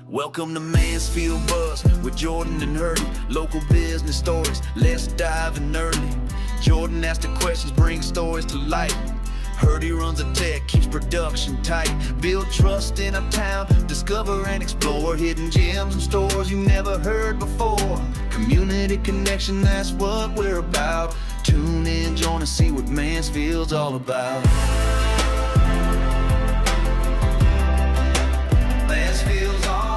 Welcome to Mansfield Buzz with Jordan and Hurley. Local business stories, let's dive in early. Jordan asks the questions, brings stories to light. Hurley runs a tech, keeps production tight. Build trust in a town, discover and explore hidden gems and stores you never heard before. Community connection, that's what we're about. Tune in, join us, see what Mansfield's all about. Mansfield's all about.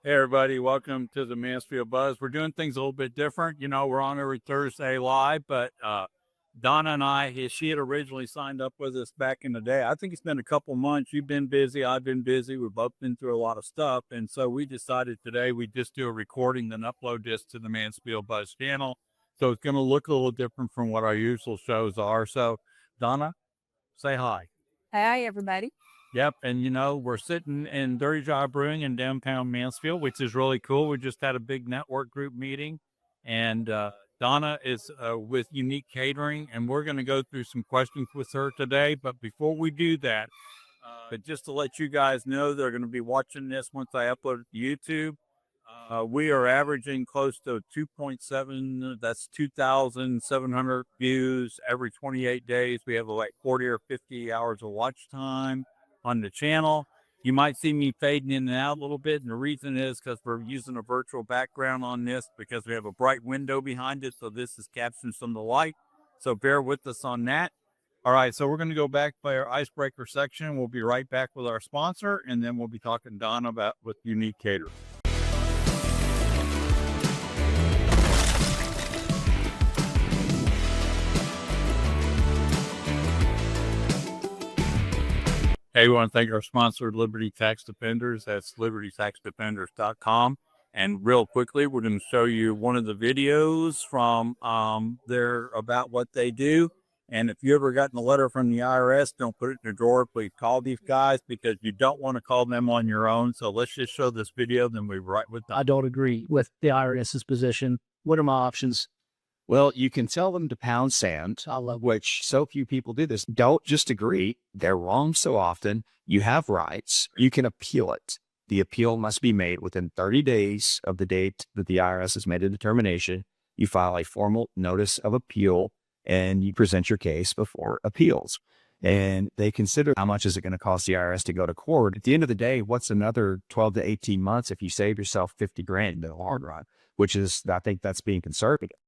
Hey everybody, welcome to the Mansfield Buzz. We're doing things a little bit different. You know, we're on every Thursday live, but Donna and I, she had originally signed up with us back in the day. I think it's been a couple months. You've been busy. I've been busy. We've both been through a lot of stuff. And so we decided today we'd just do a recording, then upload this to the Mansfield Buzz channel. So it's going to look a little different from what our usual shows are. So Donna, say hi. Hi, everybody. Yep. And, you know, we're sitting in Dirty Job Brewing in downtown Mansfield, which is really cool. We just had a big network group meeting, and Donna is with Unique Catering, and we're going to go through some questions with her today. But before we do that, just to let you guys know, they're going to be watching this once I upload it to YouTube. We are averaging close to 2.7, that's 2,700 views every 28 days. We have like 40 or 50 hours of watch time on the channel. You might see me fading in and out a little bit, and the reason is because we're using a virtual background on this because we have a bright window behind it, so this is capturing some of the light. So bear with us on that. All right, so we're going to go back by our icebreaker section. We'll be right back with our sponsor, and then we'll be talking to Donna about with Unique Catering. Hey, we want to thank our sponsor, Liberty Tax Defenders. That's libertytaxdefenders.com. And real quickly, we're going to show you one of the videos from there about what they do. And if you ever gotten a letter from the IRS, don't put it in the drawer. Please call these guys because you don't want to call them on your own. So let's just show this video, then we'll be right with them. I don't agree with the IRS's position. What are my options? Well, you can tell them to pound sand, which so few people do this. Don't just agree. They're wrong so often. You have rights. You can appeal it. The appeal must be made within 30 days of the date that the IRS has made a determination. You file a formal notice of appeal and you present your case before appeals. And they consider how much is it going to cost the IRS to go to court. At the end of the day, what's another 12 to 18 months if you save yourself 50 grand in the long run, which is, I think that's being conservative.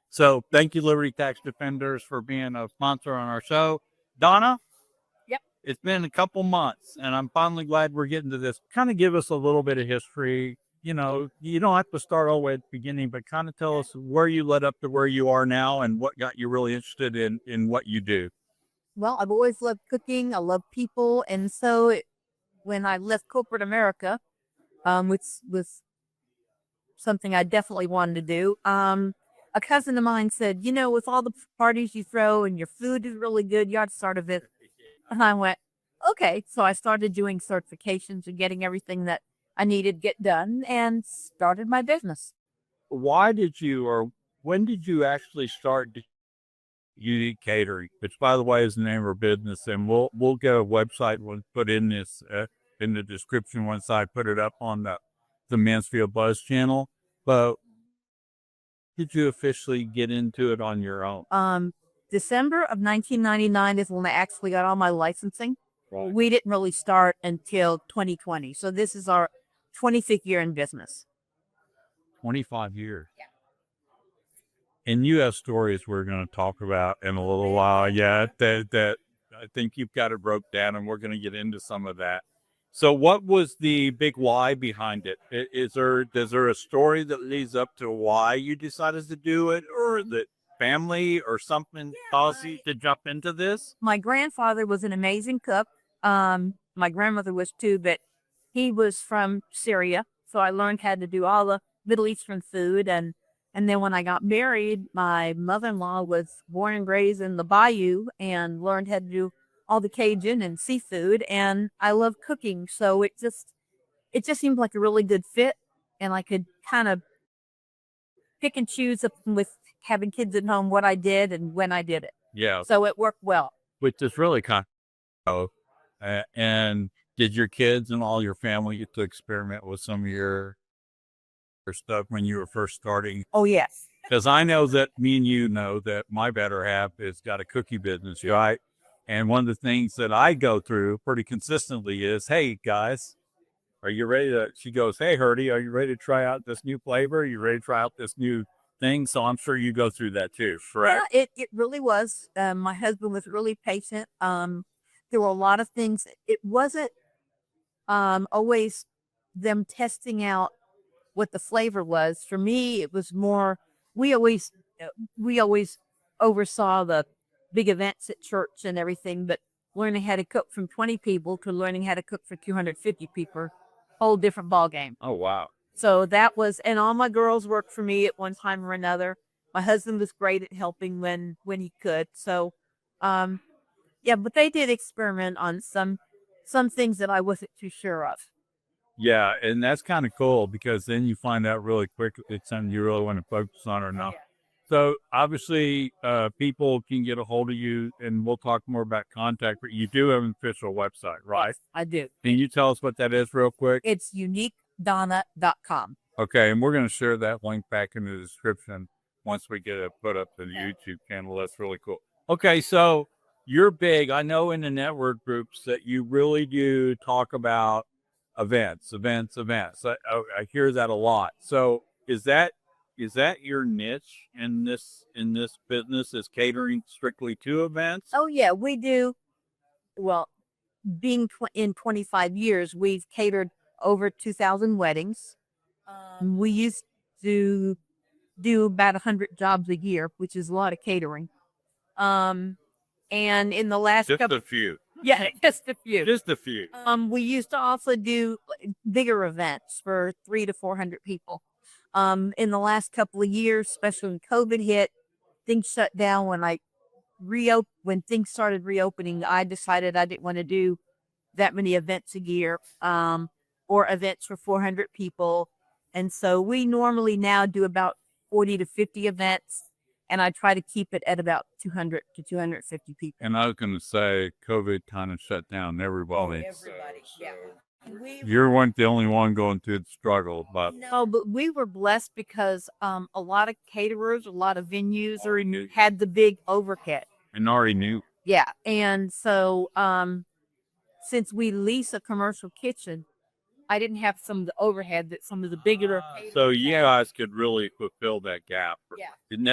So thank you, Liberty Tax Defenders, for being a sponsor on our show. Donna? Yep. It's been a couple months, and I'm finally glad we're getting to this. Kind of give us a little bit of history. You know, you don't have to start all the way at the beginning, but kind of tell us where you led up to where you are now and what got you really interested in what you do. Well, I've always loved cooking. I love people. And so when I left corporate America, which was something I definitely wanted to do, a cousin of mine said, you know, with all the parties you throw and your food is really good, you ought to start a business. And I went, okay. So I started doing certifications and getting everything that I needed to get done and started my business. Why did you, or when did you actually start Unique Catering, which by the way is the name of our business? And we'll get a website we'll put in this in the description once I put it up on the Mansfield Buzz channel. But did you officially get into it on your own? December of 1999 is when I actually got all my licensing. Right. We didn't really start until 2020. So this is our 25th year in business. 25 years. Yeah. And you have stories we're going to talk about in a little while. Yeah, that I think you've got it broke down, and we're going to get into some of that. So what was the big why behind it? Is there a story that leads up to why you decided to do it, or that family or something caused you to jump into this? My grandfather was an amazing cook. My grandmother was too, but he was from Syria. So I learned how to do all the Middle Eastern food. And then when I got married, my mother-in-law was born and raised in the Bayou and learned how to do all the Cajun and seafood, and I love cooking. So it just seemed like a really good fit, and I could kind of pick and choose with having kids at home what I did and when I did it. Yeah. So it worked well. Which is really kind of, and Did your kids and all your family get to experiment with some of your stuff when you were first starting? Oh, yes. Because I know that me and you know that my better half has got a cookie business, right? And one of the things that I go through pretty consistently is, hey, guys, are you ready to? She goes, hey, Herdy, are you ready to try out this new flavor? Are you ready to try out this new thing? So I'm sure you go through that too, correct? Yeah, it really was. My husband was really patient. There were a lot of things. It wasn't always them testing out what the flavor was. For me, it was more. We always uh, we always oversaw the big events at church and everything, but learning how to cook from 20 people to learning how to cook for 250 people, whole different ball game. Oh, wow. So that was, and all my girls worked for me at one time or another. My husband was great at helping when he could. So, um, yeah, but they did experiment on some things that I wasn't too sure of. Yeah, and that's kind of cool because then you find out really quick if it's something you really want to focus on or not. Yeah. So obviously, people can get a hold of you, and we'll talk more about contact. But you do have an official website, right? Yes, I do. Can you tell us what that is, real quick? It's uniquedonna.com. Okay, and we're going to share that link back in the description once we get it put up to the YouTube channel. That's really cool. Okay, so you're big. I know in the network groups that you really do talk about events. I hear that a lot. So is that your niche in this business? Is catering strictly to events? Oh yeah, we do. Well, being in 25 years, we've catered over 2,000 weddings. We used to do about 100 jobs a year, which is a lot of catering. And in the last Just couple, a few. yeah, just a few. Just a few. We used to also do bigger events for 300 to 400 people. In the last couple of years, especially when COVID hit, things shut down. When things started reopening, I decided I didn't want to do that many events a year, or events for 400 people. And so we normally now do about 40 to 50 events, and I try to keep it at about 200 to 250 people. And I was going to say, COVID kind of shut down everybody. Yeah. You weren't the only one going through the struggle, but No, but we were blessed because a lot of caterers, a lot of venues had the big overhead. and already knew. Yeah. And so since we lease a commercial kitchen, I didn't have some of the overhead that some of the bigger So you guys could really fulfill that gap. Yeah. And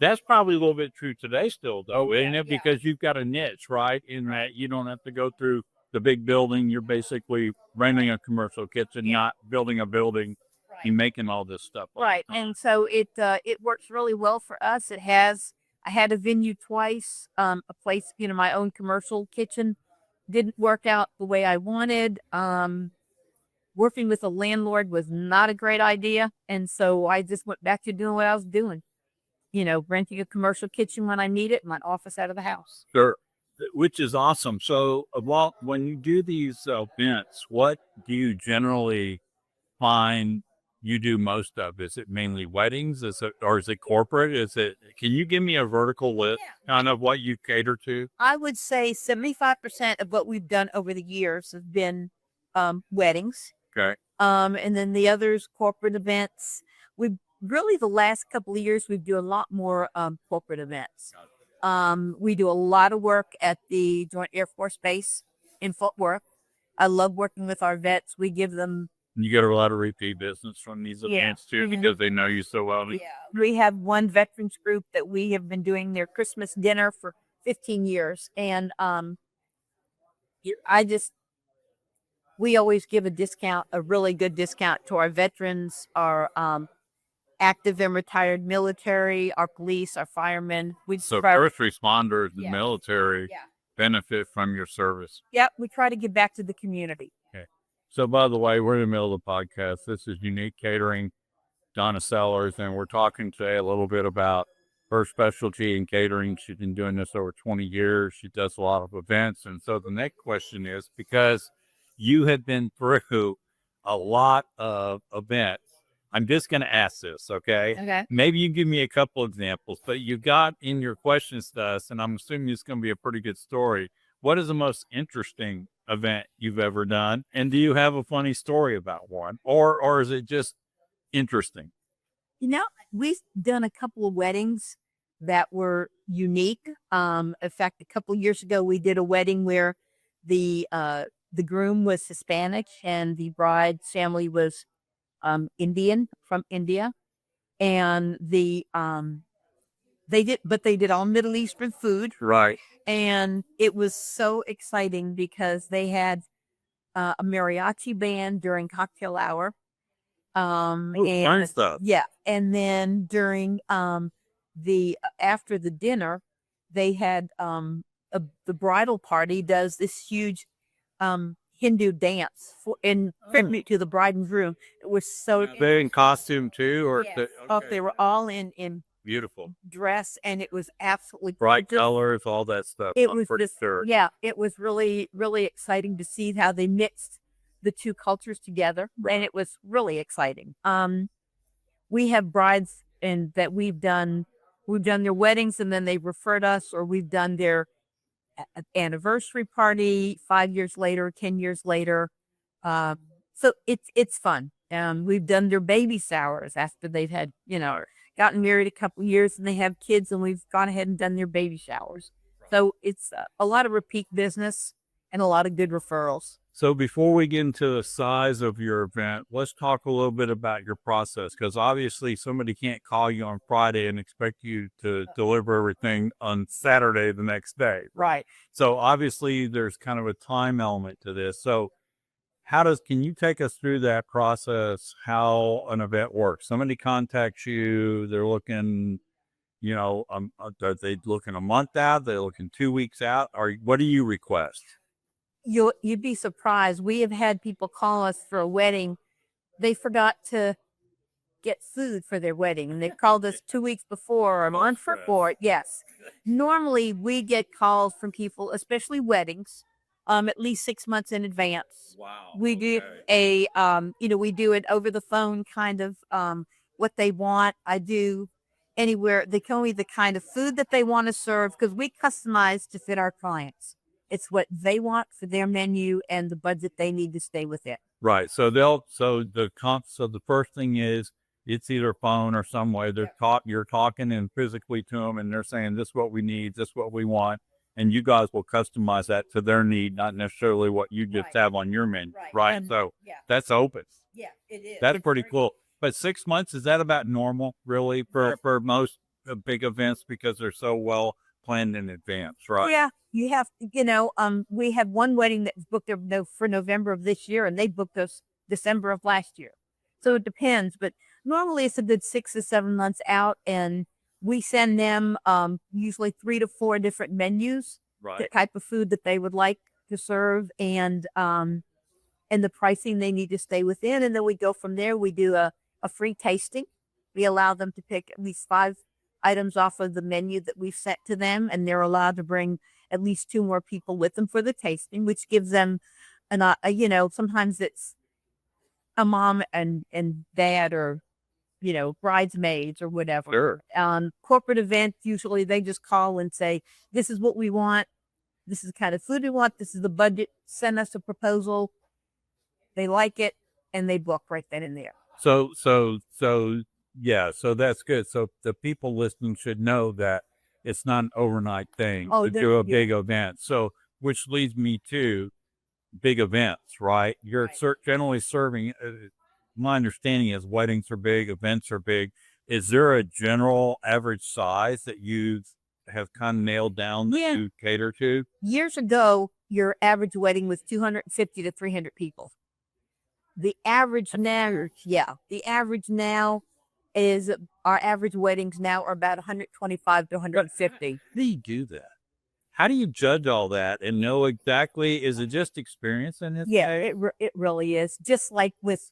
that's probably a little bit true today still, though, isn't it? Yeah. Because you've got a niche, right? In that you don't have to go through the big building. You're basically renting a commercial kitchen, not building a building. Right. You're making all this stuff. Right. And so it works really well for us. I had a venue twice, a place, my own commercial kitchen didn't work out the way I wanted. Working with a landlord was not a great idea. And so I just went back to doing what I was doing, renting a commercial kitchen when I need it, my office out of the house. Sure. Which is awesome. So, when you do these events, what do you generally find you do most of? Is it mainly weddings? Or is it corporate? Can you give me a vertical list, kind of what you cater to? I would say 75% of what we've done over the years have been weddings. Okay. And then the others, corporate events. We really, the last couple of years, we do a lot more corporate events. We do a lot of work at the Joint Air Force Base in Fort Worth. I love working with our vets. We give them. You get a lot of repeat business from these events too, because they know you so well. Yeah. We have one veterans group that we have been doing their Christmas dinner for 15 years. And we always give a discount, a really good discount to our veterans, our active and retired military, our police, our firemen. So first responders, the military benefit from your service. Yep, we try to give back to the community. Okay. So by the way, we're in the middle of the podcast. This is Unique Catering, Donna Sellers, and we're talking today a little bit about her specialty in catering. She's been doing this over 20 years. She does a lot of events. And so the next question is, because you have been through a lot of events, I'm just going to ask this, okay? Okay. Maybe you give me a couple examples, but you got in your questions to us, and I'm assuming it's going to be a pretty good story. What is the most interesting event you've ever done? And do you have a funny story about one, or is it just interesting? You know, we've done a couple of weddings that were unique. In fact, a couple of years ago, we did a wedding where the groom was Hispanic and the bride's family was Indian from India, and they did all Middle Eastern food, Right. and it was so exciting because they had a mariachi band during cocktail hour. Fun And stuff. yeah, and then during the after the dinner, they had the bridal party does this huge Hindu dance in tribute to the bride and groom. It was so They in costume too, or yes. Oh, they were all in beautiful, dress, and it was absolutely bright gorgeous. colors, all that stuff. It I'm was pretty just sure. yeah, it was really really exciting to see how they mixed the two cultures together, and it was really exciting. We have brides and that we've done their weddings, and then they've referred us, or we've done their anniversary party 5 years later, 10 years later. So it's fun. We've done their baby showers after they've had, gotten married a couple years and they have kids, and we've gone ahead and done their baby showers. So it's a lot of repeat business and a lot of good referrals. So before we get into the size of your event, let's talk a little bit about your process, because obviously somebody can't call you on Friday and expect you to deliver everything on Saturday the next day. Right. So obviously there's kind of a time element to this. So can you take us through that process, how an event works? Somebody contacts you, they're looking, are they looking a month out? They're looking 2 weeks out? Or what do you request? You'd be surprised. We have had people call us for a wedding. They forgot to get food for their wedding, and they called us 2 weeks before or a month before. Yes. Normally we get calls from people, especially weddings, at least 6 months in advance. Wow. We do we do it over the phone, kind of what they want. I do anywhere. They tell me the kind of food that they want to serve, because we customize to fit our clients. It's what they want for their menu and the budget they need to stay within. Right. So the first thing is, it's either phone or some way you're talking and physically to them, and they're saying, this is what we need, this is what we want. And you guys will customize that to their need, not necessarily what you just have on your menu. Right. So that's open. Yeah, it is. That's pretty cool. But 6 months, is that about normal, really, for most big events, because they're so well planned in advance, right? Yeah, you have, we have one wedding that's booked for November of this year, and they booked us December of last year. So it depends, but normally it's a good 6 to 7 months out, and we send them usually 3 to 4 different menus, the type of food that they would like to serve, and the pricing they need to stay within. And then we go from there. We do a free tasting. We allow them to pick at least 5 items off of the menu that we've set to them, and they're allowed to bring at least 2 more people with them for the tasting, which gives them sometimes it's a mom and dad, or bridesmaids or whatever. Sure. Corporate event, usually they just call and say, this is what we want, this is the kind of food we want, this is the budget, send us a proposal. They like it, and they book right then and there. So yeah, so that's good. So the people listening should know that it's not an overnight thing to do a big event. So, which leads me to big events, right? You're generally serving, my understanding is weddings are big, events are big. Is there a general average size that you have kind of nailed down that you cater to? Years ago, your average wedding was 250 to 300 people. The average now is, our average weddings now are about 125 to 150. How do you do that? How do you judge all that and know exactly? Is it just experience in it? Yeah, it really is. Just like with,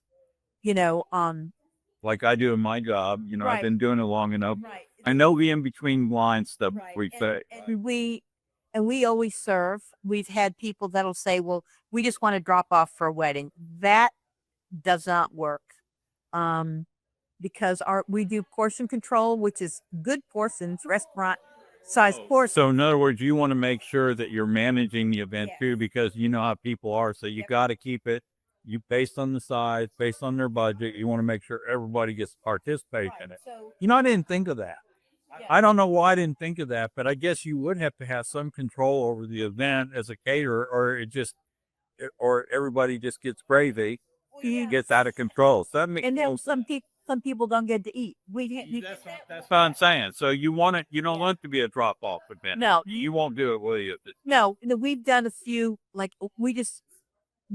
like I do in my job, I've been doing it long enough. Right. I know the in between line stuff we say. And we always serve. We've had people that'll say, well, we just want to drop off for a wedding. That does not work. Because we do portion control, which is good portions, restaurant size portion. So in other words, you want to make sure that you're managing the event Yes. too, because you know how people are. So you Yep. got to keep it based on the size, based on their budget. You want to make sure everybody gets to participate in it. So I didn't think of that. I don't know why I didn't think of that, but I guess you would have to have some control over the event as a caterer, or everybody just gets crazy, gets out of control. So that makes and then some people don't get to eat. that's what I'm saying. So you don't want it to be a drop off event. No. You won't do it, will you? No, we've done a few, like we just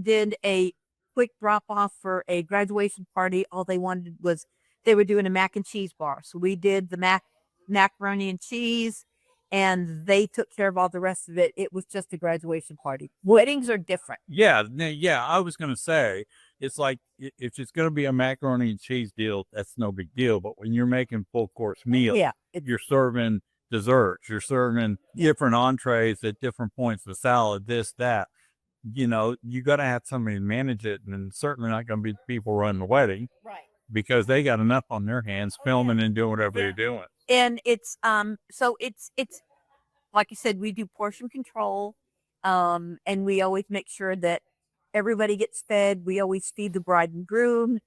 did a quick drop off for a graduation party. All they wanted was they were doing a mac and cheese bar. So we did the macaroni and cheese, and they took care of all the rest of it. It was just a graduation party. Weddings are different. Yeah. I was going to say, it's like if it's going to be a macaroni and cheese deal, that's no big deal. But when you're making full course meals, Yeah. you're serving desserts, you're serving different entrees at different points, the salad, this, that. You got to have somebody to manage it, and certainly not going to be the people running the wedding, Right. because they got enough on their hands filming and doing whatever they're doing. And it's so it's like you said, we do portion control, and we always make sure that everybody gets fed. We always feed the bride and groom.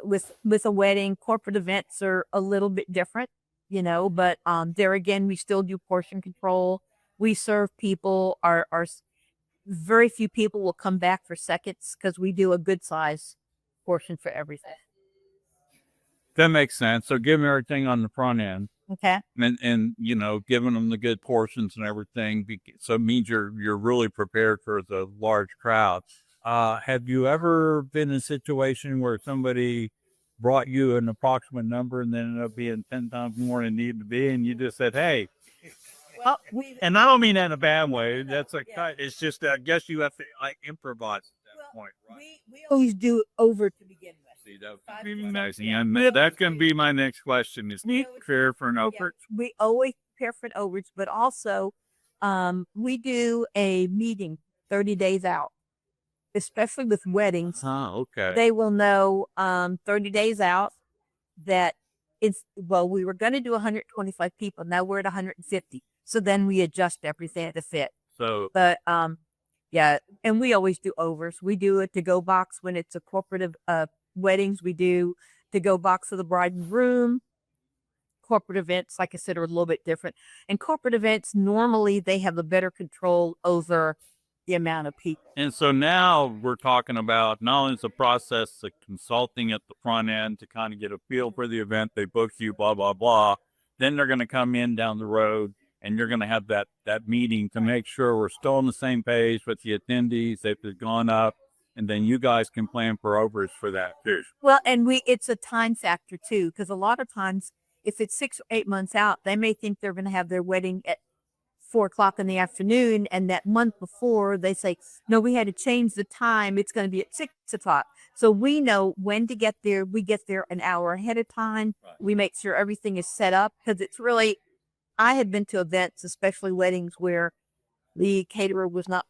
With a wedding, corporate events are a little bit different, but there again, we still do portion control. We serve people. Our very few people will come back for seconds because we do a good size portion for everything. That makes sense. So give them everything on the front end. Okay. And giving them the good portions and everything. So it means you're really prepared for the large crowd. Have you ever been in a situation where somebody brought you an approximate number and then ended up being 10 times more than it needed to be, and you just said, hey, Well, and I don't mean that in a bad way. That's it's just, I guess you have to improvise at that point, right? we always do over to begin with. See, that would be nice. And that can be my next question, is prepare for an over. We always prepare for an overage, but also we do a meeting 30 days out, especially with weddings. Oh, okay. They will know 30 days out that we were going to do 125 people. Now we're at 150. So then we adjust everything to fit. So, But yeah, and we always do overs. We do a to-go box when it's a corporate weddings. We do to-go box for the bride and groom. Corporate events, like I said, are a little bit different. And corporate events, normally they have a better control over the amount of people. and so now we're talking about not only the process of consulting at the front end to kind of get a feel for the event, they book you, blah, blah, blah. Then they're going to come in down the road, and you're going to have that meeting to make sure we're still on the same page with the attendees, if they've gone up, and then you guys can plan for overs for that too. Well, and it's a time factor too, because a lot of times if it's 6 or 8 months out, they may think they're going to have their wedding at 4:00 in the afternoon. And that month before they say, no, we had to change the time. It's going to be at 6:00. So we know when to get there. We get there an hour ahead of time. Right. We make sure everything is set up, because it's really, I have been to events, especially weddings, where the caterer was not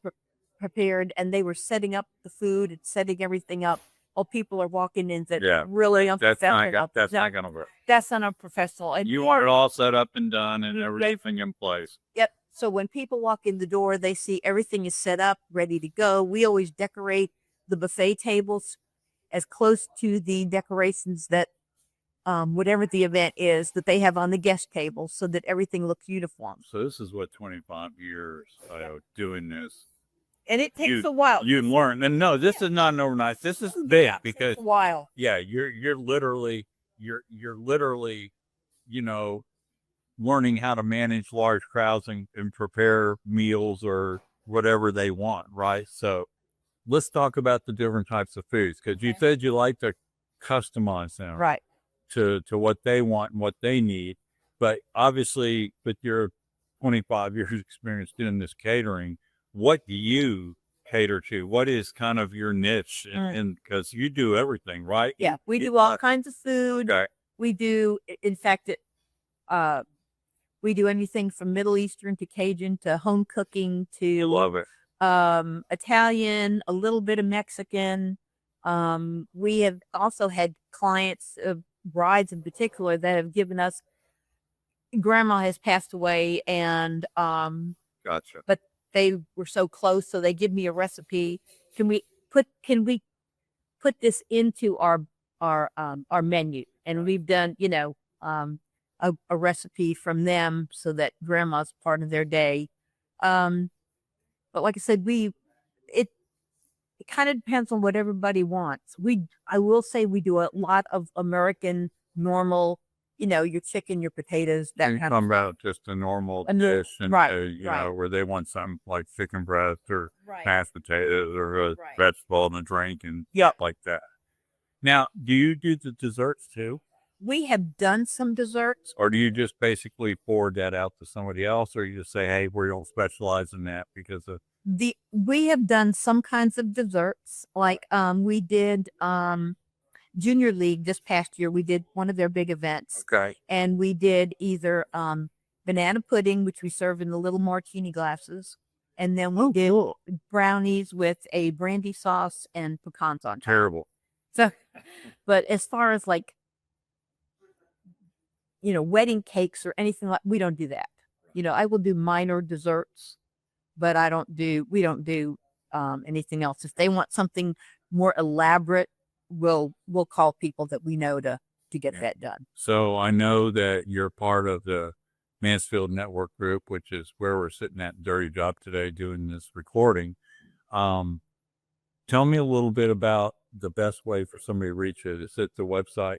prepared and they were setting up the food and setting everything up while people are walking in. That really unprofessional. That's not going to work. That's unprofessional. And you want it all set up and done and everything in place. Yep. So when people walk in the door, they see everything is set up, ready to go. We always decorate the buffet tables as close to the decorations that whatever the event is that they have on the guest table, so that everything looks uniform. So this is what 25 years doing this. And it takes a while. You learn. And no, this is not an overnight. This is big, because a while. Yeah, you're literally, learning how to manage large crowds and prepare meals or whatever they want, right? So let's talk about the different types of foods, because you said you like to customize them. Right. To what they want and what they need. But obviously, with your 25 years experience doing this catering, what do you cater to? What is kind of your niche? And because you do everything, right? Yeah, we do all kinds of food. Okay. We do, in fact, we do anything from Middle Eastern to Cajun to home cooking to Love it. Italian, a little bit of Mexican. We have also had clients, brides in particular, that have given us grandma has passed away, and Gotcha. but they were so close, so they give me a recipe. Can we put this into our menu? And we've done, a recipe from them so that grandma's part of their day. But like I said, it kind of depends on what everybody wants. I will say we do a lot of American normal, your chicken, your potatoes, that And kind talking of about just a normal A no- dish, and right, you right. know, where they want something like chicken breast or Right. mashed potatoes or a Right. vegetable and a drink and Yep. stuff like that. Now, do you do the desserts too, We have done some desserts. or do you just basically forward that out to somebody else, or you just say, "Hey, we don't specialize in that because of We have done some kinds of desserts. Like we did Junior League this past year. We did one of their big events, okay, and we did either banana pudding, which we serve in the little martini glasses, and then we did brownies with a brandy sauce and pecans on top. terrible." So, but as far as like, wedding cakes or anything like, we don't do that. I will do minor desserts, but we don't do anything else. If they want something more elaborate, we'll call people that we know to get Yeah. that done. So I know that you're part of the Mansfield Network Group, which is where we're sitting at Dirty Job today doing this recording. Tell me a little bit about the best way for somebody to reach it. Is it the website?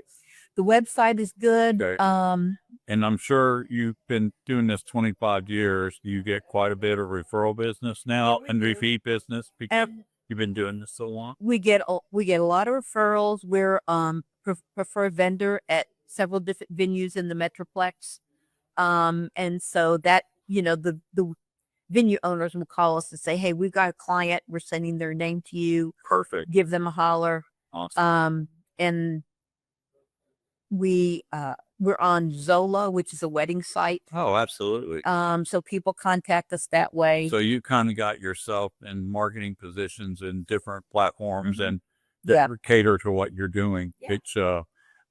The website is good. Okay. And I'm sure you've been doing this 25 years. You get quite a bit of referral business now we and do. repeat business because And you've been doing this so long. we get a lot of referrals. We're preferred vendor at several different venues in the Metroplex. And so that, the venue owners will call us and say, "Hey, we've got a client. We're sending their name to you. Perfect. Give them a holler." Awesome. And we're on Zola, which is a wedding site. Oh, absolutely. So people contact us that way. So you kind of got yourself in marketing positions in different platforms Mhm. and Yeah. that cater to what you're doing. Yeah. It's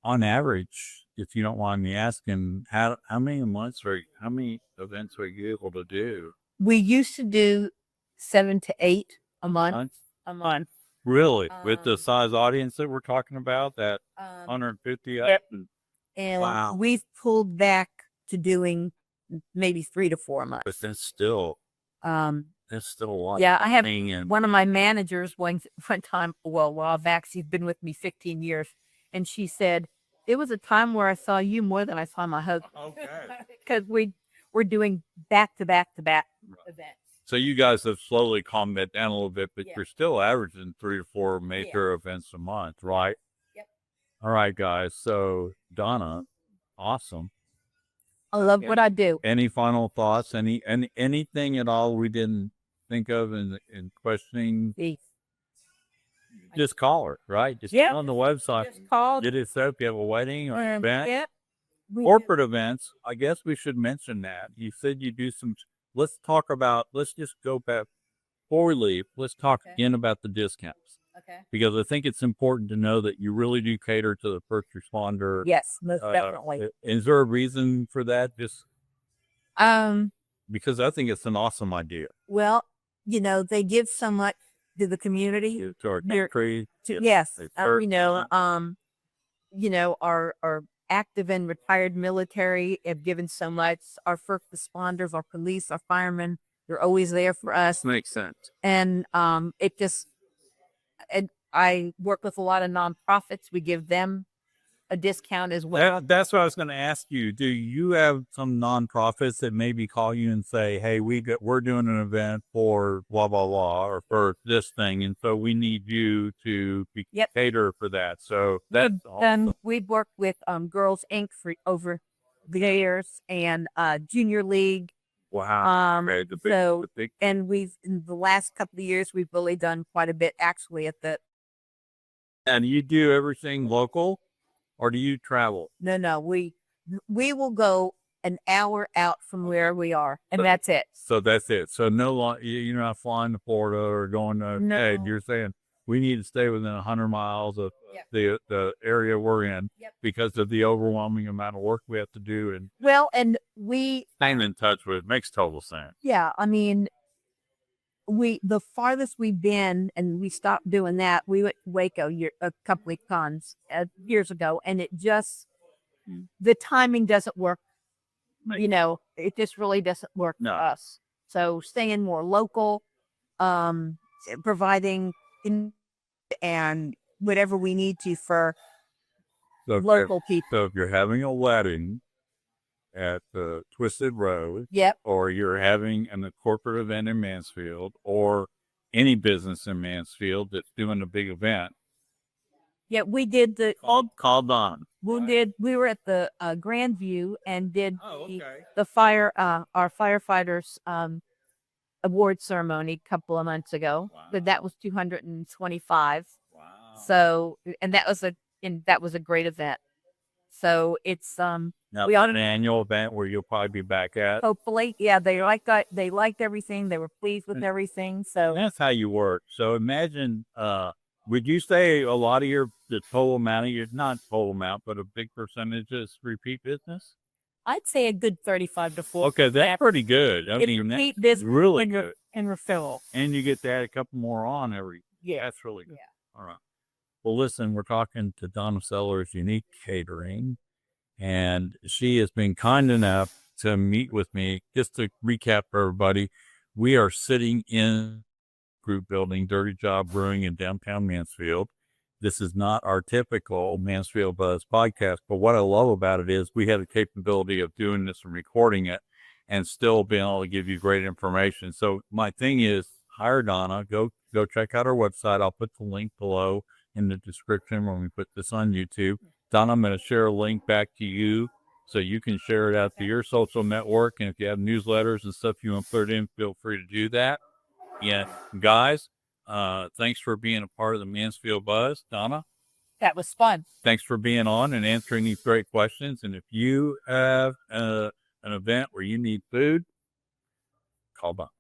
on average, if you don't mind me asking, how many events are you able to do? We used to do 7 to 8 a month. Months? A month. Really? With the Um, size audience that we're talking about, that 150 Yep. up? And Wow. we've pulled back to doing maybe 3 to 4 a month. But that's still Um, a lot. yeah, I have And one of my managers one time, well, while back, she's been with me 15 years, and she said, "There was a time where I saw you more than I saw my husband." Okay. Because we're doing back to back to back events. So you guys have slowly calmed it down a little bit, but Yeah. you're still averaging 3 to 4 major events a month, right? Yep. All right, guys. So Donna, awesome. I love what I do. Any final thoughts? Anything at all we didn't think of in questioning? Peace. Just call her, right? Just Yeah. get on the website. Just called. Get it set up. You have a wedding or an event. Yeah. We do. Corporate events, I guess we should mention that. You said you do some, let's just go back before we leave. Let's talk Okay. again about the discounts, Okay. because I think it's important to know that you really do cater to the first responder. Yes, most definitely. Is there a reason for that? Just Um, because I think it's an awesome idea. well, they give so much to the community. To our They're- country. Yes. they serve- Our active and retired military have given so much. Our first responders, our police, our firemen, they're always there for us. Makes sense. And and I work with a lot of nonprofits. We give them a discount as well. That's what I was going to ask you. Do you have some nonprofits that maybe call you and say, "Hey, we're doing an event for blah blah blah or for this thing, and so we need you to Yep. cater for that." So that's awesome. We've worked with Girls Inc. for over the years, and Junior League. Wow. Okay, So the big and we've in the last couple of years we've really done quite a bit actually at the and you do everything local, or do you travel? no we will go an hour out from where we are, and that's it. So that's it. So you're not flying to Florida or going to. No. Hey, you're saying we need to stay within 100 miles of Yep. the area we're in Yep. because of the overwhelming amount of work we have to do. And Well, and we, Staying in touch with makes total sense. yeah, I mean, the farthest we've been, and we stopped doing that. We went to Waco a couple of cons years ago, and it just, the timing doesn't work. You know, it just really doesn't work No. for us. So staying more local, providing and whatever we need to for So local people. So if you're having a wedding at the Twisted Road, Yep. or you're having a corporate event in Mansfield, or any business in Mansfield that's doing a big event, Yeah, we did the call Don. we were at the Grandview and did Oh, okay. the our firefighters award ceremony a couple of months ago. Wow. But that was 225. Wow. So, and that was a great event. So it's Now, we ought an to, annual event where you'll probably be back at. hopefully, yeah, they liked everything. They were pleased with everything. So And that's how you work. So imagine, would you say a lot of the total amount of your, not total amount, but a big percentage is repeat business? I'd say a good 35 to 40. Okay, that's pretty good. I mean, Repeat that's business really and good. and refill. And you get to add a couple more on every. Yeah. That's really good. Yeah. All right. Well, listen, we're talking to Donna Sellers, Unique Catering, and she has been kind enough to meet with me. Just to recap for everybody, we are sitting in group building, Dirty Job Brewing in downtown Mansfield. This is not our typical Mansfield Buzz podcast, but what I love about it is we have the capability of doing this and recording it and still being able to give you great information. So my thing is, hire Donna, go check out our website. I'll put the link below in the description when we put this on YouTube. Donna, I'm going to share a link back to you so you can share it out to your social network. And if you have newsletters and stuff you want to put in, feel free to do that. Yeah, guys, thanks for being a part of the Mansfield Buzz. Donna, That was fun. thanks for being on and answering these great questions. And if you have an event where you need food, call Donna.